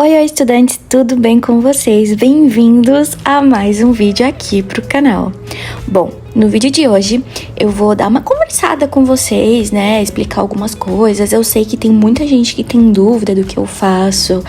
Oi, estudantes, tudo bem com vocês? Bem-vindos a mais um vídeo aqui pro canal. Bom, no vídeo de hoje eu vou dar uma conversada com vocês, né? Explicar algumas coisas. Eu sei que tem muita gente que tem dúvida do que eu faço,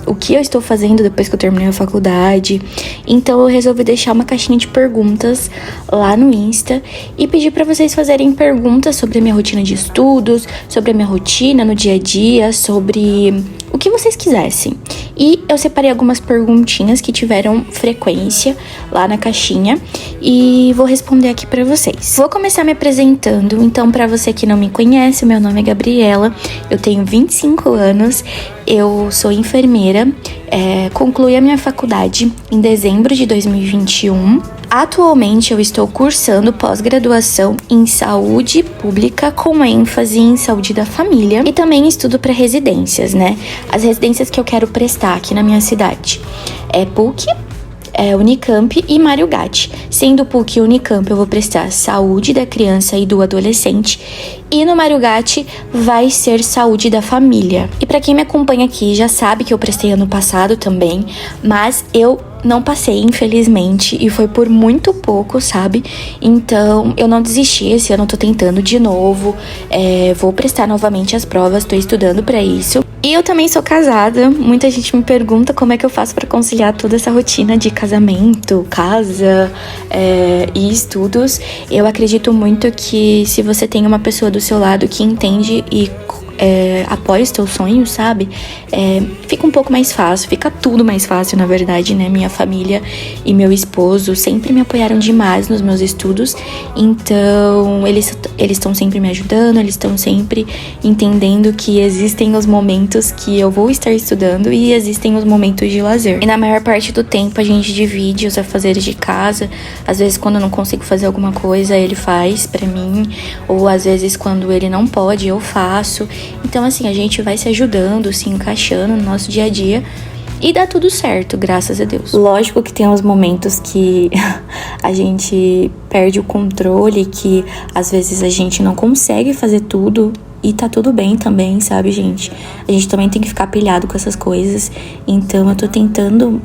o que eu estou fazendo depois que eu terminei a faculdade. Então eu resolvi deixar uma caixinha de perguntas lá no Insta e pedir para vocês fazerem perguntas sobre a minha rotina de estudos, sobre a minha rotina no dia a dia, sobre o que vocês quisessem. E eu separei algumas perguntinhas que tiveram frequência lá na caixinha e vou responder aqui pra vocês. Vou começar me apresentando. Então, pra você que não me conhece, meu nome é Gabriela, eu tenho 25 anos, eu sou enfermeira, concluí a minha faculdade em dezembro de 2021. Atualmente eu estou cursando pós-graduação em saúde pública com ênfase em saúde da família e também estudo para residências, né? As residências que eu quero prestar aqui na minha cidade é PUC, Unicamp e Mário Gatti. Sendo PUC e Unicamp eu vou prestar saúde da criança e do adolescente e no Mário Gatti vai ser saúde da família. E para quem me acompanha aqui já sabe que eu prestei ano passado também, mas eu não passei, infelizmente, e foi por muito pouco, sabe? Então, eu não desisti, esse ano eu tô tentando de novo, vou prestar novamente as provas, tô estudando pra isso. E eu também sou casada, muita gente me pergunta como é que eu faço pra conciliar toda essa rotina de casamento, casa e estudos. Eu acredito muito que se você tem uma pessoa do seu lado que entende e apoia os teus sonhos, sabe? Fica um pouco mais fácil, fica tudo mais fácil, na verdade, né? Minha família e meu esposo sempre me apoiaram demais nos meus estudos, então eles estão sempre me ajudando, eles estão sempre entendendo que existem os momentos que eu vou estar estudando e existem os momentos de lazer. E na maior parte do tempo a gente divide os afazeres de casa, às vezes quando eu não consigo fazer alguma coisa, ele faz pra mim, ou às vezes quando ele não pode, eu faço. Então, assim, a gente vai se ajudando, se encaixando no nosso dia a dia e dá tudo certo, graças a Deus. Lógico que tem uns momentos que a gente perde o controle, que às vezes a gente não consegue fazer tudo e tá tudo bem também, sabe, gente? A gente também tem que ficar pilhado com essas coisas. Então eu tô tentando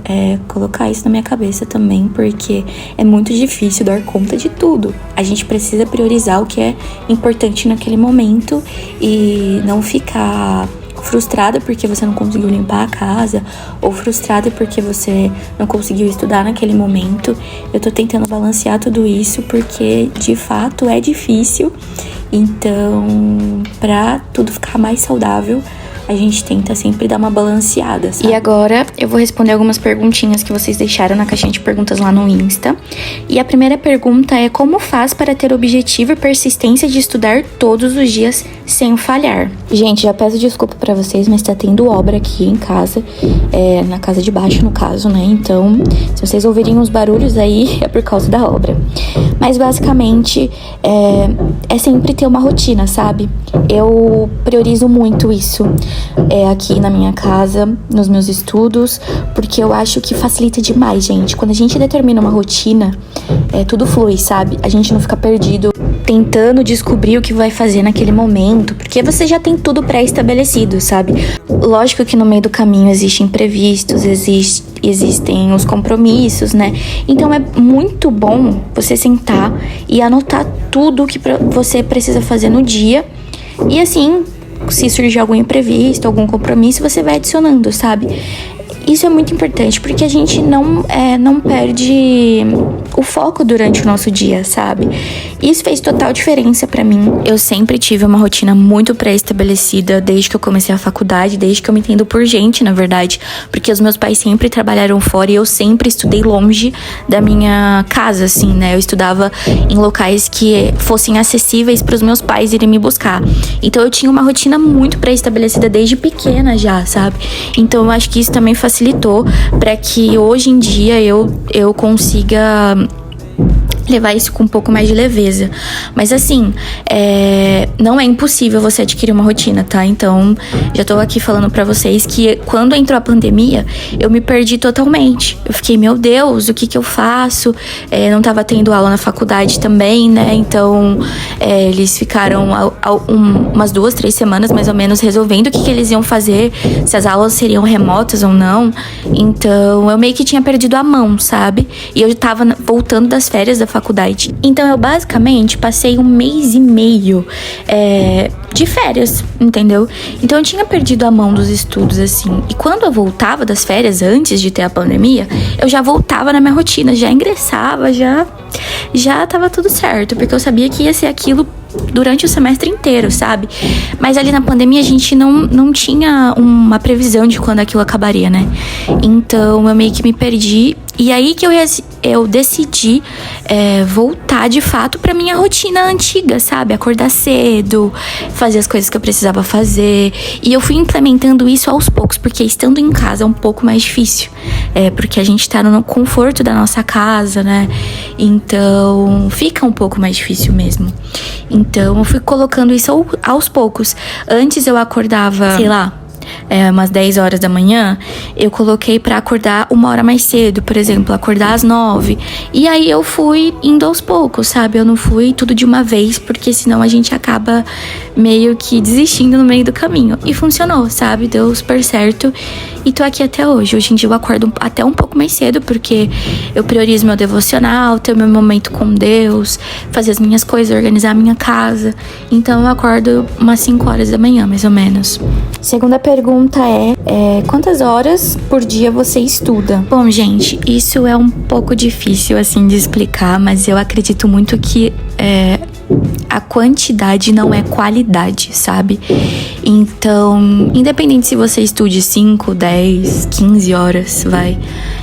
colocar isso na minha cabeça também, porque é muito difícil dar conta de tudo. A gente precisa priorizar o que é importante naquele momento e não ficar frustrada porque você não conseguiu limpar a casa ou frustrada porque você não conseguiu estudar naquele momento. Eu tô tentando balancear tudo isso porque de fato é difícil. Então, pra tudo ficar mais saudável, a gente tenta sempre dar uma balanceada, sabe? E agora eu vou responder algumas perguntinhas que vocês deixaram na caixinha de perguntas lá no Insta. E a primeira pergunta é: como faz para ter objetivo e persistência de estudar todos os dias sem falhar? Gente, já peço desculpa pra vocês, mas tá tendo obra aqui em casa, na casa de baixo no caso, né? Então, se vocês ouvirem uns barulhos aí, é por causa da obra. Mas basicamente, é sempre ter uma rotina, sabe? Eu priorizo muito isso aqui na minha casa, nos meus estudos, porque eu acho que facilita demais, gente. Quando a gente determina uma rotina, tudo flui, sabe? A gente não fica perdido tentando descobrir o que vai fazer naquele momento, porque você já tem tudo pré-estabelecido, sabe? Lógico que no meio do caminho existem imprevistos, existem os compromissos, né? Então é muito bom você sentar e anotar tudo o que você precisa fazer no dia e assim, se surgir algum imprevisto, algum compromisso, você vai adicionando, sabe? Isso é muito importante, porque a gente não perde o foco durante o nosso dia, sabe? Isso fez total diferença pra mim. Eu sempre tive uma rotina muito pré-estabelecida desde que eu comecei a faculdade, desde que eu me entendo por gente, na verdade. Porque os meus pais sempre trabalharam fora e eu sempre estudei longe da minha casa, assim, né? Eu estudava em locais que fossem acessíveis pros meus pais irem me buscar. Então eu tinha uma rotina muito pré-estabelecida desde pequena já, sabe? Então eu acho que isso também facilitou para que hoje em dia eu consiga levar isso com um pouco mais de leveza. Mas assim, não é impossível você adquirir uma rotina, tá? Então, já tô aqui falando pra vocês que quando entrou a pandemia, eu me perdi totalmente. Eu fiquei, meu Deus, o que eu faço? Não tava tendo aula na faculdade também, né? Então, eles ficaram umas 2, 3 semanas, mais ou menos, resolvendo o que eles iam fazer, se as aulas seriam remotas ou não. Então, eu meio que tinha perdido a mão, sabe? E eu tava voltando das férias da faculdade. Então eu basicamente passei 1 mês e meio de férias, entendeu? Então eu tinha perdido a mão dos estudos, assim. E quando eu voltava das férias, antes de ter a pandemia, eu já voltava na minha rotina, já ingressava, já tava tudo certo, porque eu sabia que ia ser aquilo durante o semestre inteiro, sabe? Mas ali na pandemia a gente não tinha uma previsão de quando aquilo acabaria, né? Então eu meio que me perdi. E aí que eu decidi voltar de fato pra minha rotina antiga, sabe? Acordar cedo, fazer as coisas que eu precisava fazer. E eu fui implementando isso aos poucos, porque estando em casa é um pouco mais difícil. Porque a gente tá no conforto da nossa casa, né? Então fica um pouco mais difícil mesmo. Então eu fui colocando isso aos poucos. Antes eu acordava, sei lá, umas 10 horas da manhã, eu coloquei pra acordar 1 hora mais cedo, por exemplo, acordar às 9. E aí eu fui indo aos poucos, sabe? Eu não fui tudo de uma vez, porque senão a gente acaba meio que desistindo no meio do caminho. E funcionou, sabe? Deu super certo. E tô aqui até hoje. Hoje em dia eu acordo até um pouco mais cedo, porque eu priorizo meu devocional, ter meu momento com Deus, fazer as minhas coisas, organizar a minha casa. Então eu acordo umas 5 horas da manhã, mais ou menos. Segunda pergunta quantas horas por dia você estuda? Bom, gente, isso é um pouco difícil, assim, de explicar, mas eu acredito muito que a quantidade não é qualidade, sabe? Então, independente se você estude 5, 10, 15 horas,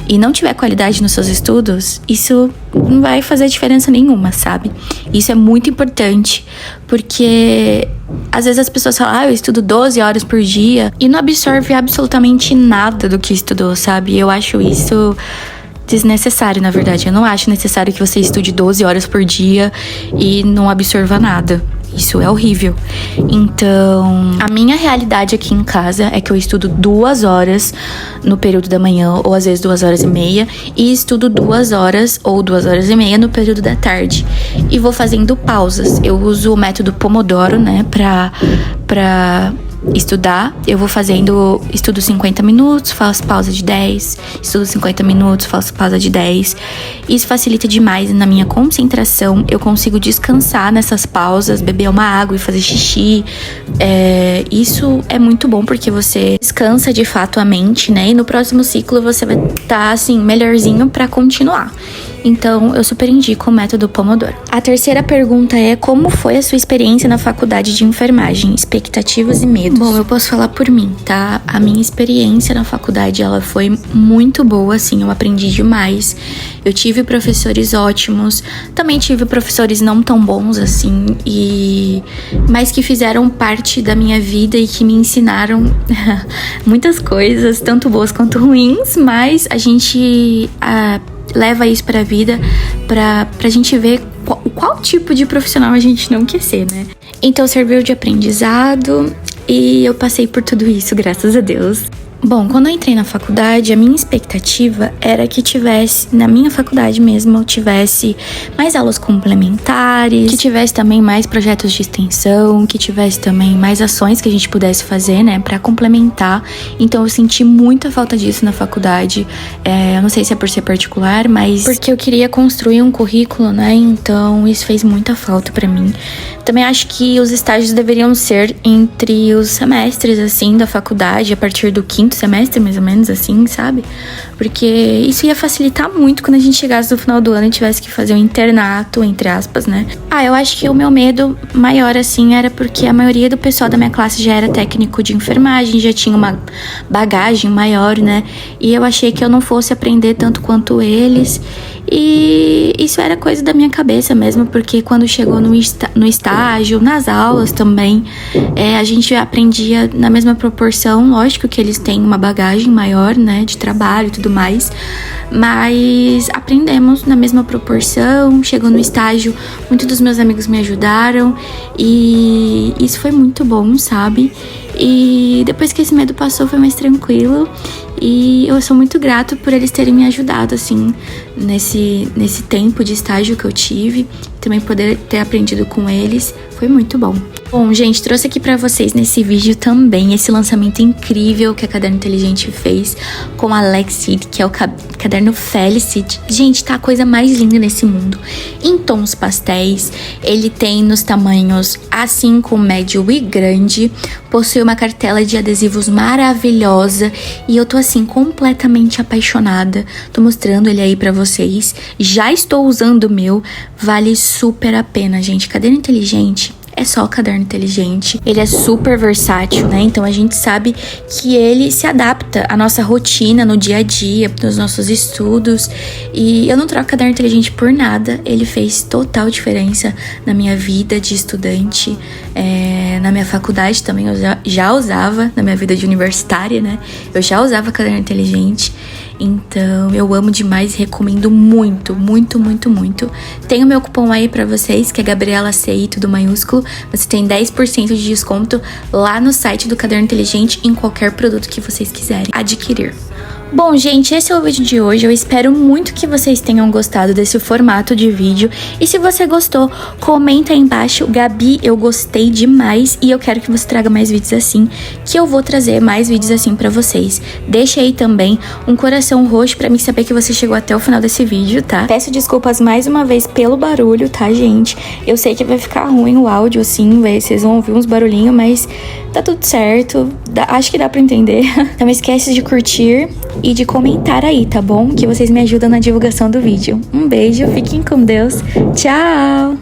e não tiver qualidade nos seus estudos, isso não vai fazer diferença nenhuma, sabe? Isso é muito importante, porque às vezes as pessoas falam, eu estudo 12 horas por dia, e não absorve absolutamente nada do que estudou, sabe? Eu acho isso desnecessário, na verdade. Eu não acho necessário que você estude 12 horas por dia e não absorva nada. Isso é horrível. Então, a minha realidade aqui em casa é que eu estudo 2 horas no período da manhã, ou às vezes 2 horas e meia, e estudo 2 horas ou 2 horas e meia no período da tarde. E vou fazendo pausas. Eu uso o método Pomodoro, né, pra estudar. Eu vou estudo 50 minutos, faço pausa de 10, estudo 50 minutos, faço pausa de 10. Isso facilita demais na minha concentração. Eu consigo descansar nessas pausas, beber uma água e fazer xixi. Isso é muito bom, porque você descansa de fato a mente, né? E no próximo ciclo você vai estar, assim, melhorzinho pra continuar. Então, eu super indico o método Pomodoro. A terceira pergunta é: como foi a sua experiência na faculdade de enfermagem? Expectativas e medos? Bom, eu posso falar por mim, tá? A minha experiência na faculdade, ela foi muito boa, assim, eu aprendi demais. Eu tive professores ótimos, também tive professores não tão bons, assim, mas que fizeram parte da minha vida e que me ensinaram muitas coisas, tanto boas quanto ruins, mas a gente leva isso pra vida, pra gente ver qual tipo de profissional a gente não quer ser, né? Então serviu de aprendizado e eu passei por tudo isso, graças a Deus. Bom, quando eu entrei na faculdade, a minha expectativa era que tivesse, na minha faculdade mesmo, tivesse mais aulas complementares, que tivesse também mais projetos de extensão, que tivesse também mais ações que a gente pudesse fazer, né, pra complementar. Então eu senti muita falta disso na faculdade. Eu não sei se é por ser particular, mas porque eu queria construir um currículo, né, então isso fez muita falta pra mim. Também acho que os estágios deveriam ser entre os semestres, assim, da faculdade, a partir do 5º semestre, mais ou menos, assim, sabe? Porque isso ia facilitar muito quando a gente chegasse no final do ano e tivesse que fazer um internato, entre aspas, né? Eu acho que o meu medo maior, assim, era porque a maioria do pessoal da minha classe já era técnico de enfermagem, já tinha uma bagagem maior, né? E eu achei que eu não fosse aprender tanto quanto eles. E isso era coisa da minha cabeça mesmo, porque quando chegou no estágio, nas aulas também, a gente aprendia na mesma proporção. Lógico que eles têm uma bagagem maior, né, de trabalho e tudo mais, mas aprendemos na mesma proporção. Chegou no estágio, muitos dos meus amigos me ajudaram e isso foi muito bom, sabe? E depois que esse medo passou, foi mais tranquilo. E eu sou muito grata por eles terem me ajudado, assim, nesse tempo de estágio que eu tive. Também poder ter aprendido com eles foi muito bom. Bom, gente, trouxe aqui pra vocês nesse vídeo também esse lançamento incrível que a Caderno Inteligente fez com a Lexid, que é o caderno Felicity. Gente, tá a coisa mais linda nesse mundo. Em tons pastéis, ele tem nos tamanhos A5, médio e grande. Possui uma cartela de adesivos maravilhosa e eu tô assim completamente apaixonada. Tô mostrando ele aí pra vocês. Já estou usando o meu, vale super a pena, gente. Caderno Inteligente é só o caderno inteligente, ele é super versátil, né? Então a gente sabe que ele se adapta à nossa rotina no dia a dia, nos nossos estudos. E eu não troco caderno inteligente por nada. Ele fez total diferença na minha vida de estudante, na minha faculdade também eu já usava, na minha vida de universitária, né? Eu já usava caderno inteligente. Então, eu amo demais e recomendo muito, muito, muito, muito. Tem o meu cupom aí pra vocês, que é Gabriela CI, tudo maiúsculo. Você tem 10% de desconto lá no site do Caderno Inteligente em qualquer produto que vocês quiserem adquirir. Bom, gente, esse é o vídeo de hoje. Eu espero muito que vocês tenham gostado desse formato de vídeo. E se você gostou, comenta aí embaixo. Gabi, eu gostei demais e eu quero que você traga mais vídeos assim, que eu vou trazer mais vídeos assim pra vocês. Deixa aí também um coração roxo pra mim saber que você chegou até o final desse vídeo, tá? Peço desculpas mais uma vez pelo barulho, tá, gente? Eu sei que vai ficar ruim o áudio, assim, vocês vão ouvir uns barulhinhos, mas tá tudo certo. Acho que dá pra entender. Não esquece de curtir e de comentar aí, tá bom? Que vocês me ajudam na divulgação do vídeo. Um beijo, fiquem com Deus. Tchau!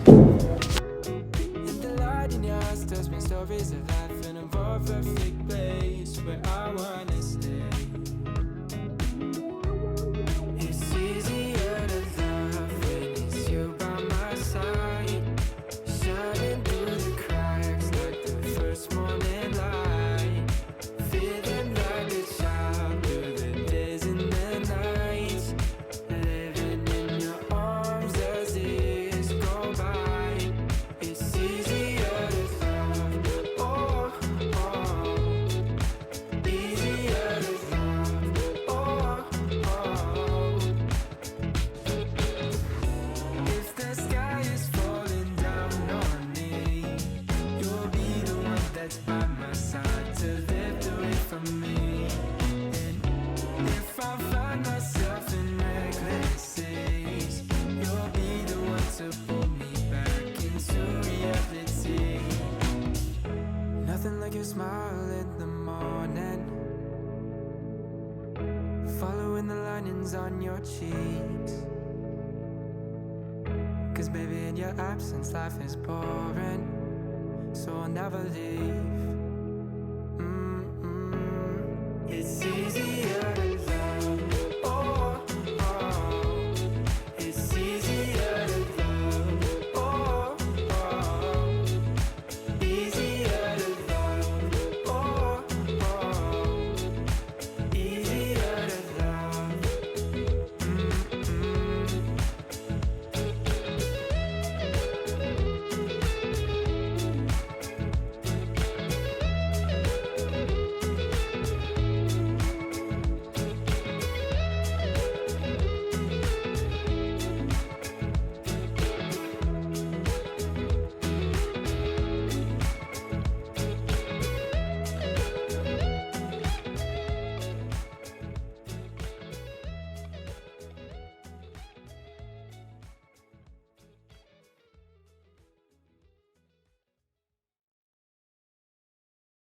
Smile in the morning, following the linings on your cheeks. 'Cause baby, in your absence life is boring, so I'll never leave.